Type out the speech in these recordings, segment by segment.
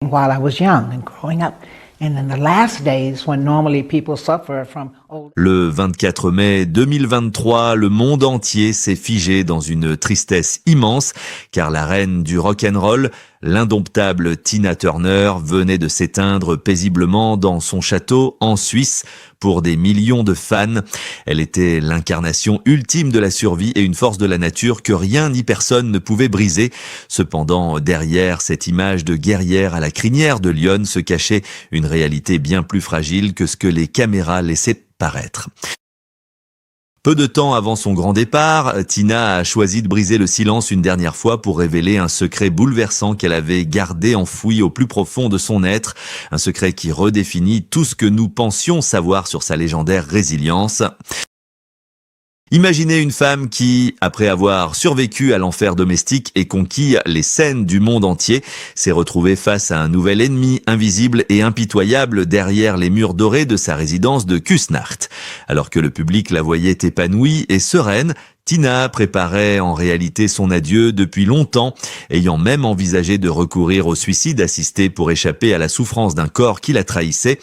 while I was young and growing up. And in the last days, when normally people suffer from old... Le 24 mai 2023, le monde entier s'est figé dans une tristesse immense, car la reine du rock'n'roll, l'indomptable Tina Turner, venait de s'éteindre paisiblement dans son château en Suisse pour des millions de fans. Elle était l'incarnation ultime de la survie et une force de la nature que rien ni personne ne pouvait briser. Cependant, derrière cette image de guerrière à la crinière de lionne se cachait une réalité bien plus fragile que ce que les caméras laissaient paraître. Peu de temps avant son grand départ, Tina a choisi de briser le silence une dernière fois pour révéler un secret bouleversant qu'elle avait gardé enfoui au plus profond de son être, un secret qui redéfinit tout ce que nous pensions savoir sur sa légendaire résilience. Imaginez une femme qui, après avoir survécu à l'enfer domestique et conquis les scènes du monde entier, s'est retrouvée face à un nouvel ennemi invisible et impitoyable derrière les murs dorés de sa résidence de Küsnacht. Alors que le public la voyait épanouie et sereine, Tina préparait en réalité son adieu depuis longtemps, ayant même envisagé de recourir au suicide assisté pour échapper à la souffrance d'un corps qui la trahissait.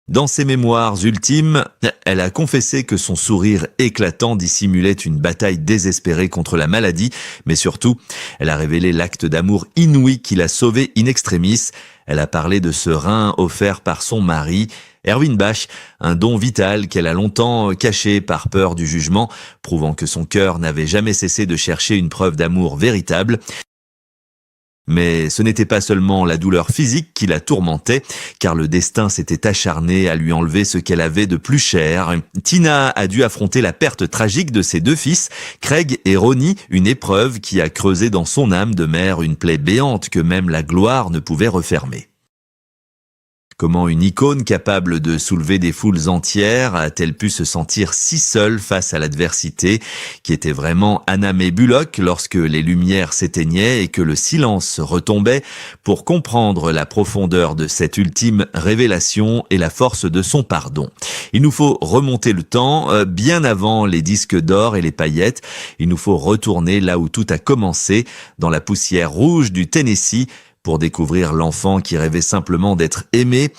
Dans ses mémoires ultimes, elle a confessé que son sourire éclatant dissimulait une bataille désespérée contre la maladie, mais surtout, elle a révélé l'acte d'amour inouï qui l'a sauvée in extremis. Elle a parlé de ce rein offert par son mari, Erwin Bach, un don vital qu'elle a longtemps caché par peur du jugement, prouvant que son cœur n'avait jamais cessé de chercher une preuve d'amour véritable. Mais ce n'était pas seulement la douleur physique qui la tourmentait, car le destin s'était acharné à lui enlever ce qu'elle avait de plus cher. Tina a dû affronter la perte tragique de ses deux fils, Craig et Ronnie, une épreuve qui a creusé dans son âme de mère une plaie béante que même la gloire ne pouvait refermer. Comment une icône capable de soulever des foules entières a-t-elle pu se sentir si seule face à l'adversité, qui était vraiment Anna May Bullock lorsque les lumières s'éteignaient et que le silence retombait? Pour comprendre la profondeur de cette ultime révélation et la force de son pardon, il nous faut remonter le temps, bien avant les disques d'or et les paillettes. Il nous faut retourner là où tout a commencé, dans la poussière rouge du Tennessee, pour découvrir l'enfant qui rêvait simplement d'être aimé.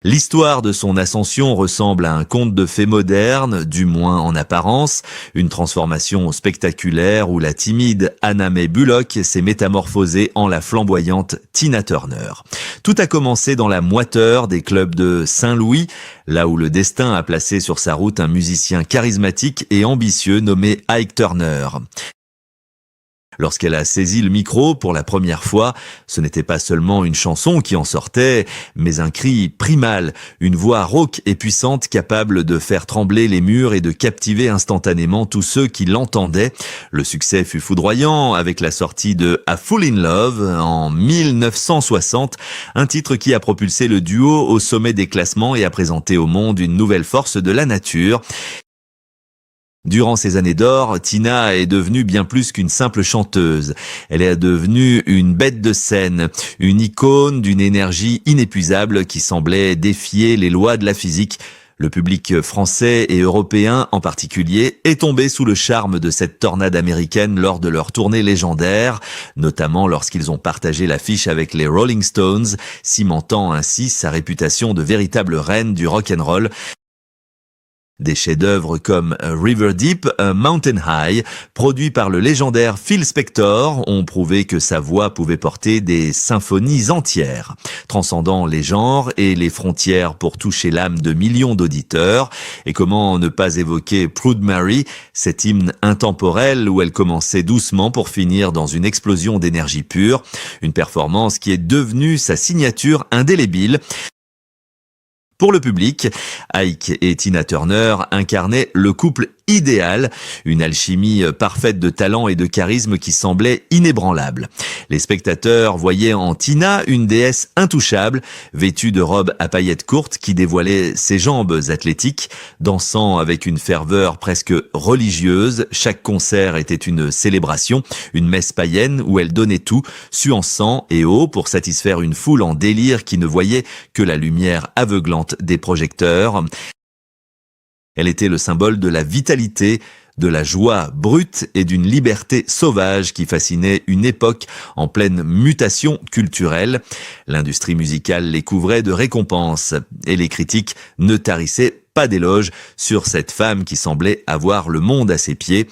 L'histoire de son ascension ressemble à un conte de fées moderne, du moins en apparence, une transformation spectaculaire où la timide Anna May Bullock s'est métamorphosée en la flamboyante Tina Turner. Tout a commencé dans la moiteur des clubs de Saint-Louis, là où le destin a placé sur sa route un musicien charismatique et ambitieux nommé Ike Turner. Lorsqu'elle a saisi le micro pour la première fois, ce n'était pas seulement une chanson qui en sortait, mais un cri primal, une voix rauque et puissante capable de faire trembler les murs et de captiver instantanément tous ceux qui l'entendaient. Le succès fut foudroyant avec la sortie de A Fool in Love en 1960, un titre qui a propulsé le duo au sommet des classements et a présenté au monde une nouvelle force de la nature. Durant ces années d'or, Tina est devenue bien plus qu'une simple chanteuse. Elle est devenue une bête de scène, une icône d'une énergie inépuisable qui semblait défier les lois de la physique. Le public français et européen en particulier est tombé sous le charme de cette tornade américaine lors de leur tournée légendaire, notamment lorsqu'ils ont partagé l'affiche avec les Rolling Stones, cimentant ainsi sa réputation de véritable reine du rock'n'roll. Des chefs-d'œuvre comme River Deep, Mountain High, produits par le légendaire Phil Spector, ont prouvé que sa voix pouvait porter des symphonies entières, transcendant les genres et les frontières pour toucher l'âme de millions d'auditeurs. Et comment ne pas évoquer Proud Mary, cet hymne intemporel où elle commençait doucement pour finir dans une explosion d'énergie pure, une performance qui est devenue sa signature indélébile. Pour le public, Ike et Tina Turner incarnaient le couple idéal, une alchimie parfaite de talent et de charisme qui semblait inébranlable. Les spectateurs voyaient en Tina une déesse intouchable, vêtue de robes à paillettes courtes qui dévoilaient ses jambes athlétiques, dansant avec une ferveur presque religieuse. Chaque concert était une célébration, une messe païenne où elle donnait tout, suant sang et eau pour satisfaire une foule en délire qui ne voyait que la lumière aveuglante des projecteurs. Elle était le symbole de la vitalité, de la joie brute et d'une liberté sauvage qui fascinait une époque en pleine mutation culturelle. L'industrie musicale les couvrait de récompenses et les critiques ne tarissaient pas d'éloges sur cette femme qui semblait avoir le monde à ses pieds.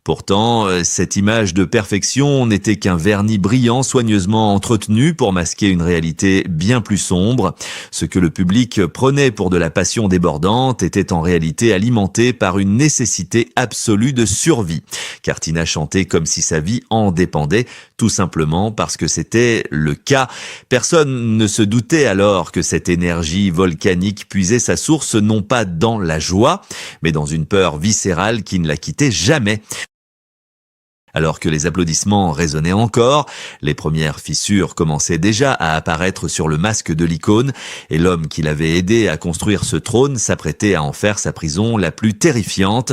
Pourtant, cette image de perfection n'était qu'un vernis brillant soigneusement entretenu pour masquer une réalité bien plus sombre. Ce que le public prenait pour de la passion débordante était en réalité alimenté par une nécessité absolue de survie. Car Tina chantait comme si sa vie en dépendait, tout simplement parce que c'était le cas. Personne ne se doutait alors que cette énergie volcanique puisait sa source non pas dans la joie, mais dans une peur viscérale qui ne la quittait jamais. Alors que les applaudissements résonnaient encore, les premières fissures commençaient déjà à apparaître sur le masque de l'icône, et l'homme qui l'avait aidé à construire ce trône s'apprêtait à en faire sa prison la plus terrifiante.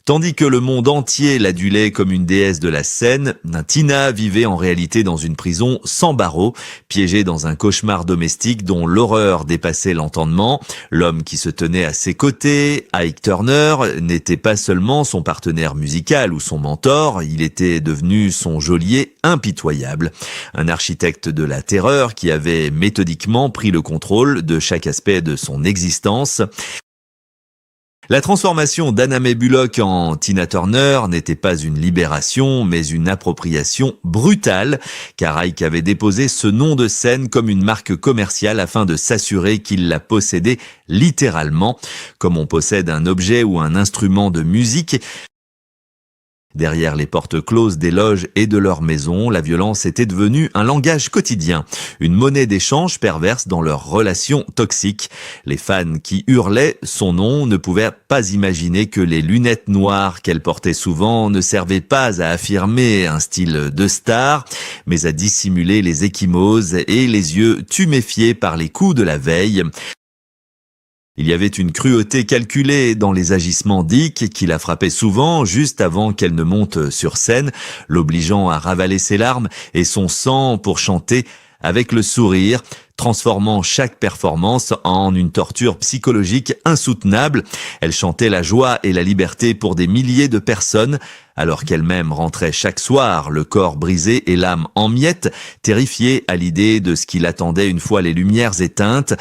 Tandis que le monde entier l'adulait comme une déesse de la scène, Tina vivait en réalité dans une prison sans barreaux, piégée dans un cauchemar domestique dont l'horreur dépassait l'entendement. L'homme qui se tenait à ses côtés, Ike Turner, n'était pas seulement son partenaire musical ou son mentor, il était devenu son geôlier impitoyable. Un architecte de la terreur qui avait méthodiquement pris le contrôle de chaque aspect de son existence. La transformation d'Anna May Bullock en Tina Turner n'était pas une libération, mais une appropriation brutale, car Ike avait déposé ce nom de scène comme une marque commerciale afin de s'assurer qu'il la possédait littéralement, comme on possède un objet ou un instrument de musique. Derrière les portes closes des loges et de leurs maisons, la violence était devenue un langage quotidien, une monnaie d'échange perverse dans leurs relations toxiques. Les fans qui hurlaient son nom ne pouvaient pas imaginer que les lunettes noires qu'elle portait souvent ne servaient pas à affirmer un style de star, mais à dissimuler les ecchymoses et les yeux tuméfiés par les coups de la veille. Il y avait une cruauté calculée dans les agissements d'Ike qui la frappait souvent juste avant qu'elle ne monte sur scène, l'obligeant à ravaler ses larmes et son sang pour chanter avec le sourire, transformant chaque performance en une torture psychologique insoutenable. Elle chantait la joie et la liberté pour des milliers de personnes, alors qu'elle-même rentrait chaque soir, le corps brisé et l'âme en miettes, terrifiée à l'idée de ce qui l'attendait une fois les lumières éteintes.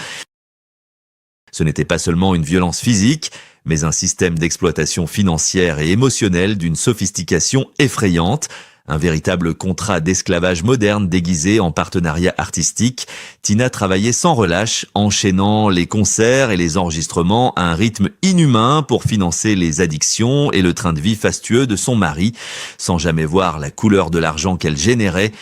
Ce n'était pas seulement une violence physique, mais un système d'exploitation financière et émotionnelle d'une sophistication effrayante, un véritable contrat d'esclavage moderne déguisé en partenariat artistique. Tina travaillait sans relâche, enchaînant les concerts et les enregistrements à un rythme inhumain pour financer les addictions et le train de vie fastueux de son mari, sans jamais voir la couleur de l'argent qu'elle générait.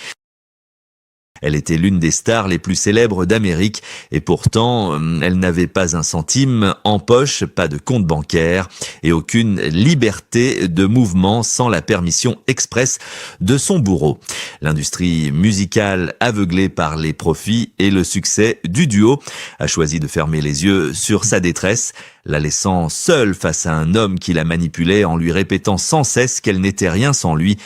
Elle était l'une des stars les plus célèbres d'Amérique et pourtant, elle n'avait pas un centime en poche, pas de compte bancaire et aucune liberté de mouvement sans la permission expresse de son bourreau. L'industrie musicale, aveuglée par les profits et le succès du duo, a choisi de fermer les yeux sur sa détresse, la laissant seule face à un homme qui la manipulait en lui répétant sans cesse qu'elle n'était rien sans lui.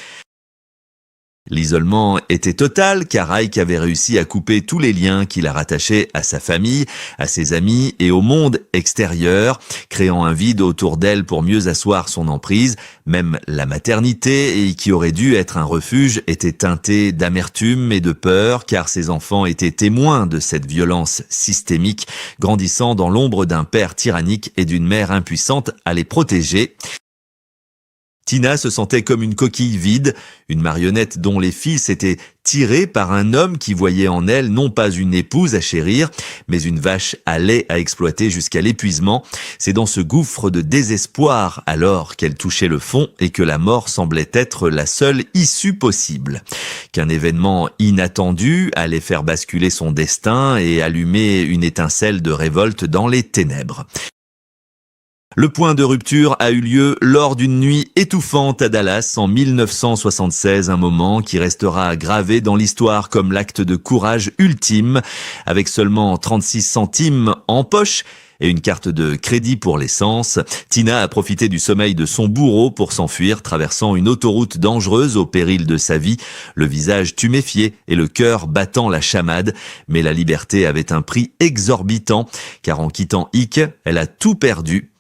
L'isolement était total car Ike avait réussi à couper tous les liens qui la rattachaient à sa famille, à ses amis et au monde extérieur, créant un vide autour d'elle pour mieux asseoir son emprise. Même la maternité, qui aurait dû être un refuge, était teintée d'amertume et de peur car ses enfants étaient témoins de cette violence systémique, grandissant dans l'ombre d'un père tyrannique et d'une mère impuissante à les protéger. Tina se sentait comme une coquille vide, une marionnette dont les fils étaient tirés par un homme qui voyait en elle non pas une épouse à chérir, mais une vache à lait à exploiter jusqu'à l'épuisement. C'est dans ce gouffre de désespoir alors qu'elle touchait le fond et que la mort semblait être la seule issue possible. Qu'un événement inattendu allait faire basculer son destin et allumer une étincelle de révolte dans les ténèbres. Le point de rupture a eu lieu lors d'une nuit étouffante à Dallas en 1976, un moment qui restera gravé dans l'histoire comme l'acte de courage ultime. Avec seulement 36 centimes en poche et une carte de crédit pour l'essence, Tina a profité du sommeil de son bourreau pour s'enfuir, traversant une autoroute dangereuse au péril de sa vie, le visage tuméfié et le cœur battant la chamade. Mais la liberté avait un prix exorbitant, car en quittant Ike, elle a tout perdu.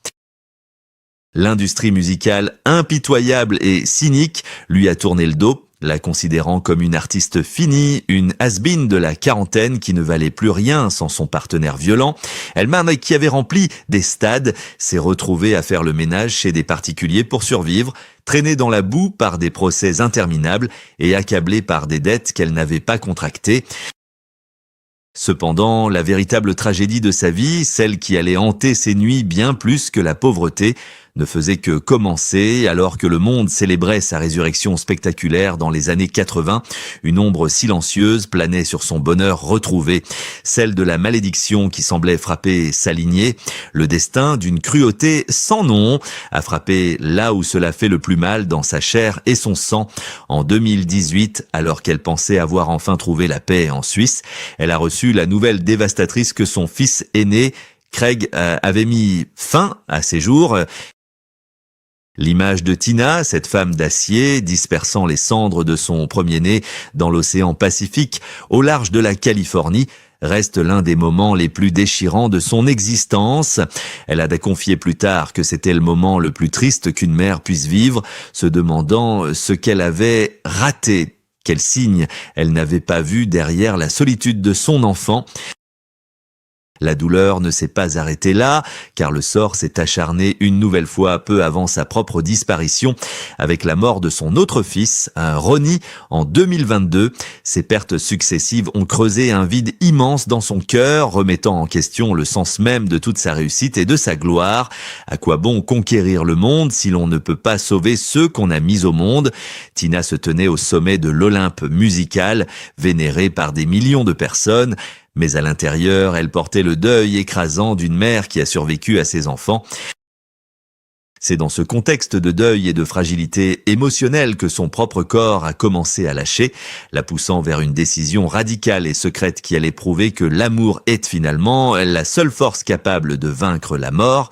L'industrie musicale impitoyable et cynique lui a tourné le dos, la considérant comme une artiste finie, une has-been de la quarantaine qui ne valait plus rien sans son partenaire violent. Elle-même, qui avait rempli des stades, s'est retrouvée à faire le ménage chez des particuliers pour survivre, traînée dans la boue par des procès interminables et accablée par des dettes qu'elle n'avait pas contractées. Cependant, la véritable tragédie de sa vie, celle qui allait hanter ses nuits bien plus que la pauvreté, ne faisait que commencer alors que le monde célébrait sa résurrection spectaculaire dans les années 80. Une ombre silencieuse planait sur son bonheur retrouvé, celle de la malédiction qui semblait frapper sa lignée. Le destin, d'une cruauté sans nom, a frappé là où cela fait le plus mal, dans sa chair et son sang. En 2018, alors qu'elle pensait avoir enfin trouvé la paix en Suisse, elle a reçu la nouvelle dévastatrice que son fils aîné, Craig, avait mis fin à ses jours. L'image de Tina, cette femme d'acier, dispersant les cendres de son premier-né dans l'océan Pacifique, au large de la Californie, reste l'un des moments les plus déchirants de son existence. Elle a confié plus tard que c'était le moment le plus triste qu'une mère puisse vivre, se demandant ce qu'elle avait raté, quel signe elle n'avait pas vu derrière la solitude de son enfant. La douleur ne s'est pas arrêtée là, car le sort s'est acharné une nouvelle fois peu avant sa propre disparition, avec la mort de son autre fils, Ronnie, en 2022. Ces pertes successives ont creusé un vide immense dans son cœur, remettant en question le sens même de toute sa réussite et de sa gloire. À quoi bon conquérir le monde si l'on ne peut pas sauver ceux qu'on a mis au monde? Tina se tenait au sommet de l'Olympe musical, vénérée par des millions de personnes. Mais à l'intérieur, elle portait le deuil écrasant d'une mère qui a survécu à ses enfants. C'est dans ce contexte de deuil et de fragilité émotionnelle que son propre corps a commencé à lâcher, la poussant vers une décision radicale et secrète qui allait prouver que l'amour est finalement la seule force capable de vaincre la mort.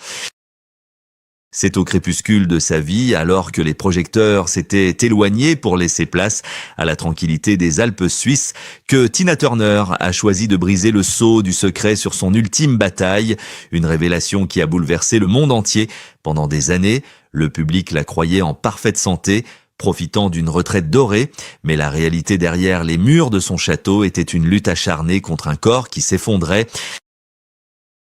C'est au crépuscule de sa vie, alors que les projecteurs s'étaient éloignés pour laisser place à la tranquillité des Alpes suisses, que Tina Turner a choisi de briser le sceau du secret sur son ultime bataille, une révélation qui a bouleversé le monde entier. Pendant des années, le public la croyait en parfaite santé, profitant d'une retraite dorée, mais la réalité derrière les murs de son château était une lutte acharnée contre un corps qui s'effondrait.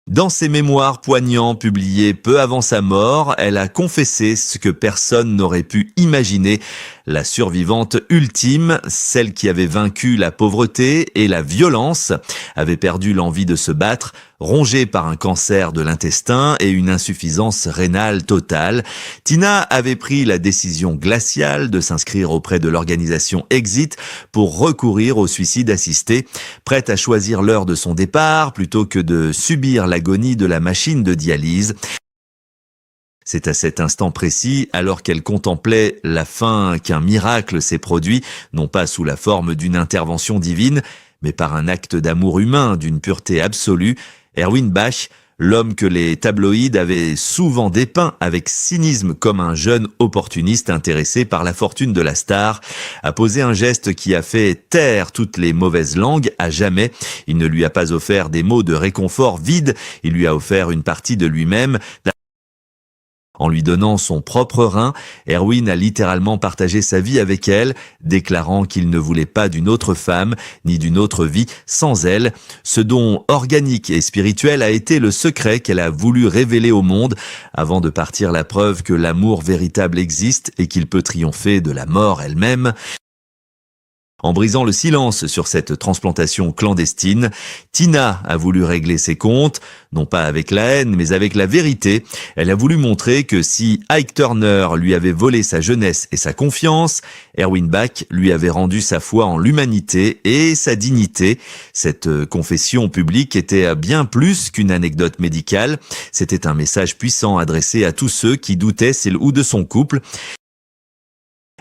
Dans ses mémoires poignants publiés peu avant sa mort, elle a confessé ce que personne n'aurait pu imaginer. La survivante ultime, celle qui avait vaincu la pauvreté et la violence, avait perdu l'envie de se battre, rongée par un cancer de l'intestin et une insuffisance rénale totale. Tina avait pris la décision glaciale de s'inscrire auprès de l'organisation Exit pour recourir au suicide assisté, prête à choisir l'heure de son départ plutôt que de subir l'agonie de la machine de dialyse. C'est à cet instant précis, alors qu'elle contemplait la fin, qu'un miracle s'est produit, non pas sous la forme d'une intervention divine, mais par un acte d'amour humain d'une pureté absolue. Erwin Bach, l'homme que les tabloïds avaient souvent dépeint avec cynisme comme un jeune opportuniste intéressé par la fortune de la star, a posé un geste qui a fait taire toutes les mauvaises langues à jamais. Il ne lui a pas offert des mots de réconfort vides, il lui a offert une partie de lui-même. En lui donnant son propre rein, Erwin a littéralement partagé sa vie avec elle, déclarant qu'il ne voulait pas d'une autre femme, ni d'une autre vie sans elle. Ce don organique et spirituel a été le secret qu'elle a voulu révéler au monde, avant de partir la preuve que l'amour véritable existe et qu'il peut triompher de la mort elle-même. En brisant le silence sur cette transplantation clandestine, Tina a voulu régler ses comptes, non pas avec la haine, mais avec la vérité. Elle a voulu montrer que si Ike Turner lui avait volé sa jeunesse et sa confiance, Erwin Bach lui avait rendu sa foi en l'humanité et sa dignité. Cette confession publique était bien plus qu'une anecdote médicale. C'était un message puissant adressé à tous ceux qui doutaient ou de son couple.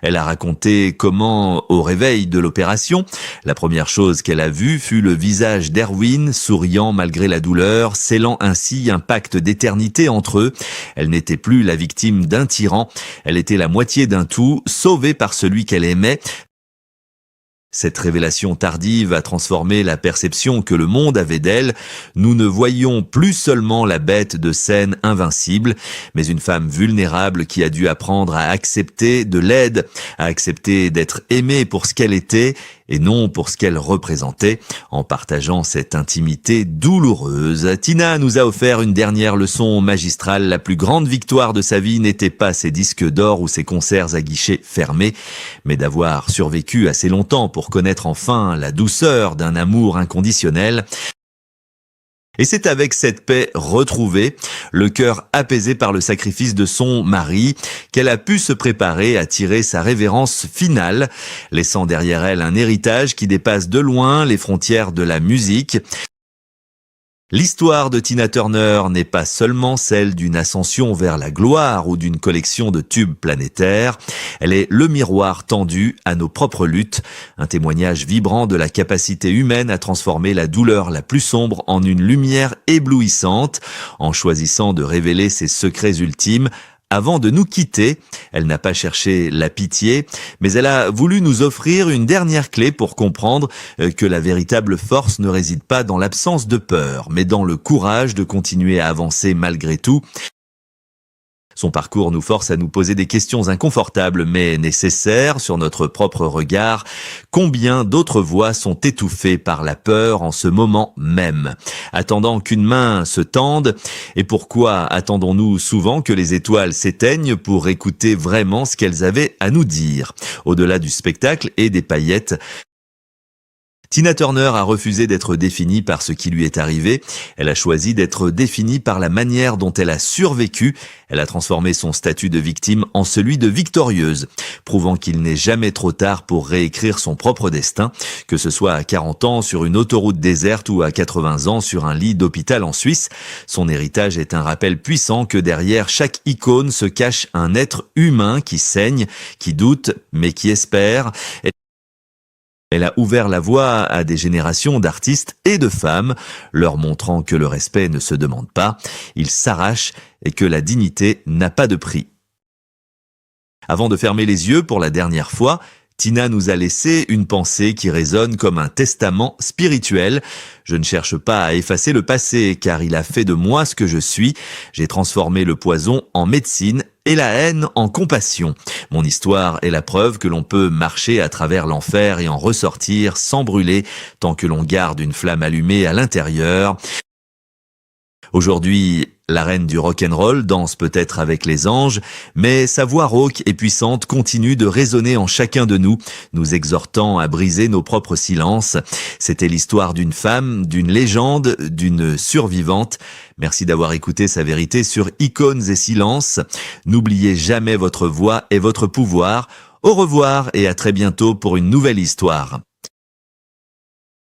Elle a raconté comment, au réveil de l'opération, la première chose qu'elle a vue fut le visage d'Erwin, souriant malgré la douleur, scellant ainsi un pacte d'éternité entre eux. Elle n'était plus la victime d'un tyran, elle était la moitié d'un tout, sauvée par celui qu'elle aimait. Cette révélation tardive a transformé la perception que le monde avait d'elle. Nous ne voyions plus seulement la bête de scène invincible, mais une femme vulnérable qui a dû apprendre à accepter de l'aide, à accepter d'être aimée pour ce qu'elle était et non pour ce qu'elle représentait, en partageant cette intimité douloureuse. Tina nous a offert une dernière leçon magistrale. La plus grande victoire de sa vie n'était pas ses disques d'or ou ses concerts à guichets fermés, mais d'avoir survécu assez longtemps pour connaître enfin la douceur d'un amour inconditionnel. Et c'est avec cette paix retrouvée, le cœur apaisé par le sacrifice de son mari, qu'elle a pu se préparer à tirer sa révérence finale, laissant derrière elle un héritage qui dépasse de loin les frontières de la musique. L'histoire de Tina Turner n'est pas seulement celle d'une ascension vers la gloire ou d'une collection de tubes planétaires, elle est le miroir tendu à nos propres luttes, un témoignage vibrant de la capacité humaine à transformer la douleur la plus sombre en une lumière éblouissante, en choisissant de révéler ses secrets ultimes. Avant de nous quitter, elle n'a pas cherché la pitié, mais elle a voulu nous offrir une dernière clé pour comprendre que la véritable force ne réside pas dans l'absence de peur, mais dans le courage de continuer à avancer malgré tout. Son parcours nous force à nous poser des questions inconfortables mais nécessaires sur notre propre regard. Combien d'autres voix sont étouffées par la peur en ce moment même, attendant qu'une main se tende? Et pourquoi attendons-nous souvent que les étoiles s'éteignent pour écouter vraiment ce qu'elles avaient à nous dire? Au-delà du spectacle et des paillettes, Tina Turner a refusé d'être définie par ce qui lui est arrivé. Elle a choisi d'être définie par la manière dont elle a survécu. Elle a transformé son statut de victime en celui de victorieuse, prouvant qu'il n'est jamais trop tard pour réécrire son propre destin, que ce soit à 40 ans sur une autoroute déserte ou à 80 ans sur un lit d'hôpital en Suisse. Son héritage est un rappel puissant que derrière chaque icône se cache un être humain qui saigne, qui doute, mais qui espère. Elle a ouvert la voie à des générations d'artistes et de femmes, leur montrant que le respect ne se demande pas, il s'arrache et que la dignité n'a pas de prix. Avant de fermer les yeux pour la dernière fois, Tina nous a laissé une pensée qui résonne comme un testament spirituel. Je ne cherche pas à effacer le passé, car il a fait de moi ce que je suis. J'ai transformé le poison en médecine et la haine en compassion. Mon histoire est la preuve que l'on peut marcher à travers l'enfer et en ressortir sans brûler, tant que l'on garde une flamme allumée à l'intérieur. Aujourd'hui, la reine du rock'n'roll danse peut-être avec les anges, mais sa voix rauque et puissante continue de résonner en chacun de nous, nous exhortant à briser nos propres silences. C'était l'histoire d'une femme, d'une légende, d'une survivante. Merci d'avoir écouté sa vérité sur Icônes et Silences. N'oubliez jamais votre voix et votre pouvoir. Au revoir et à très bientôt pour une nouvelle histoire.